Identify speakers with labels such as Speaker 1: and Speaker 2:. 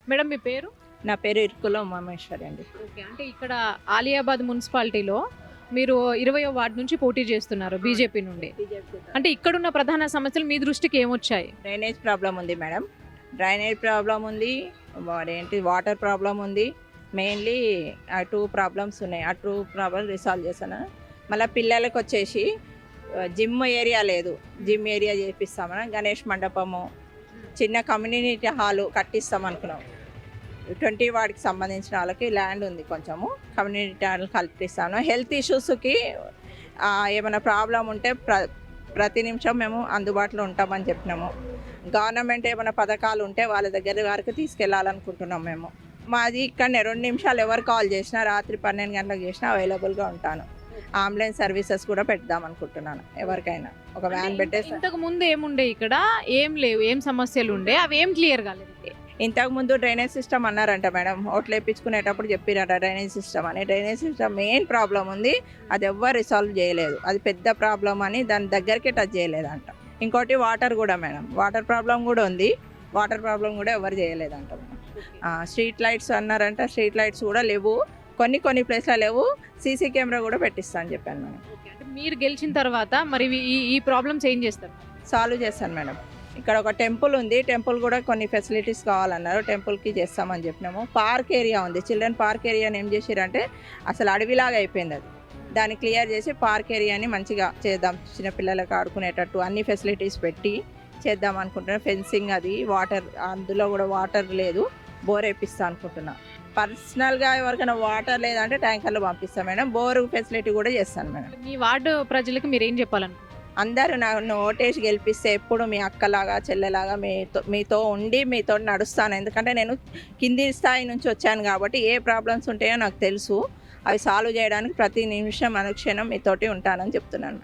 Speaker 1: Madam మీ పేరు?
Speaker 2: నా పేరు ఇరుకుల ఉమామేశ్వరి అండి.
Speaker 1: ఓకే. అంటే ఇక్కడ ఆలియాబాద్ మున్సిపాలిటీలో మీరు 20వ వార్డు నుంచి పోటీ చేస్తున్నారు బీజేపీ నుండి. అంటే ఇక్కడున్న ప్రధాన సమస్యలు మీ దృష్టికి ఏమొచ్చాయి?
Speaker 2: డ్రైనేజ్ ప్రాబ్లం ఉంది మేడం. డ్రైనేజ్ ప్రాబ్లం ఉంది, వాటర్ ప్రాబ్లం ఉంది. మెయిన్లీ ఆ 2 ప్రాబ్లమ్స్ ఉన్నాయి. ఆ 2 ప్రాబ్లమ్ రిసాల్వ్ చేశాను. మళ్ళీ పిల్లలకు వచ్చేసి జిమ్ ఏరియా లేదు, జిమ్ ఏరియా చేపిస్తామని గణేష్ మండపము, చిన్న కమ్యూనిటీ హాలు కట్టిస్తాం అనుకున్నాం. 20 వార్డుకి సంబంధించిన వాళ్ళకి ల్యాండ్ ఉంది, కొంచెము కమ్యూనిటీ హాల్ కల్పిస్తాను. హెల్త్ ఇష్యూస్కి ఏమైనా ప్రాబ్లం ఉంటే ప్రతి నిమిషం మేము అందుబాటులో ఉంటామని చెప్పినాము. గవర్నమెంట్ ఏమైనా పథకాలు ఉంటే వాళ్ళ దగ్గర వరకు తీసుకెళ్ళాలనుకుంటున్నాం మేము. మాది ఇక్కడనే 2 నిమిషాలు ఎవరు కాల్ చేసినా, రాత్రి 12 గంటలకు చేసినా అవైలబుల్గా ఉంటాను. అంబులెన్స్ సర్వీసెస్ కూడా పెడదాం అనుకుంటున్నాను. ఎవరికైనా ఒక వ్యాన్ పెట్టేసి.
Speaker 1: ఇంతకు ముందు ఏముండే ఇక్కడ? ఏం లేవు, ఏం సమస్యలు ఉండే, అవి ఏం క్లియర్ కాలేదు.
Speaker 2: ఇంతకుముందు డ్రైనేజ్ సిస్టమ్ అన్నారంట మేడం, ఓట్లు వేయించుకునేటప్పుడు చెప్పిరట డ్రైనేజ్ సిస్టమ్ అని. డ్రైనేజ్ సిస్టమ్ మెయిన్ ప్రాబ్లం ఉంది, అది ఎవ్వరు రిసాల్వ్ చేయలేదు. అది పెద్ద ప్రాబ్లం అని దాని దగ్గరికి టచ్ చేయలేదంట. ఇంకోటి వాటర్ కూడా మేడం, వాటర్ ప్రాబ్లం కూడా ఉంది. వాటర్ ప్రాబ్లం కూడా ఎవరు చేయలేదంట మేడం. స్ట్రీట్ లైట్స్ అన్నారంట, స్ట్రీట్ లైట్స్ కూడా లేవు, కొన్ని ప్లేస్లో లేవు. సీసీ కెమెరా కూడా పెట్టిస్తా అని చెప్పాను మేడం.
Speaker 1: అంటే మీరు గెలిచిన తర్వాత మరి ఈ ప్రాబ్లమ్స్ ఏం చేస్తారు?
Speaker 2: సాల్వ్ చేస్తాను మేడం. ఇక్కడ ఒక టెంపుల్ ఉంది, టెంపుల్ కూడా కొన్ని ఫెసిలిటీస్ కావాలన్నారు, టెంపుల్కి చేస్తామని చెప్పినాము. పార్క్ ఏరియా ఉంది, చిల్డ్రన్ పార్క్ ఏరియాని ఏం చేసారంటే అసలు అడవిలాగా అయిపోయింది. అది దాన్ని క్లియర్ చేసి పార్క్ ఏరియాని మంచిగా చేద్దాం, చిన్నపిల్లలకు ఆడుకునేటట్టు అన్ని ఫెసిలిటీస్ పెట్టి చేద్దాం అనుకుంటున్నాను. ఫెన్సింగ్, అది వాటర్, అందులో కూడా వాటర్ లేదు, బోర్ వేపిస్తా అనుకుంటున్నా. పర్సనల్గా ఎవరికైనా వాటర్ లేదంటే ట్యాంకర్లు పంపిస్తాను మేడం. బోర్ ఫెసిలిటీ కూడా చేస్తాను మేడం.
Speaker 1: మీ వార్డు ప్రజలకు మీరు ఏం చెప్పాలనుకుంటున్నారు?
Speaker 2: అందరూ నన్ను ఓటేసి గెలిపిస్తే ఎప్పుడు మీ అక్కలాగా చెల్లెలాగా మీతో ఉండి మీతో నడుస్తాను. ఎందుకంటే నేను కింది స్థాయి నుంచి వచ్చాను కాబట్టి ఏ ప్రాబ్లమ్స్ ఉంటాయో నాకు తెలుసు. అవి సాల్వ్ చేయడానికి ప్రతి నిమిషం అనుక్షణం మీతోటి ఉంటానని చెప్తున్నాను.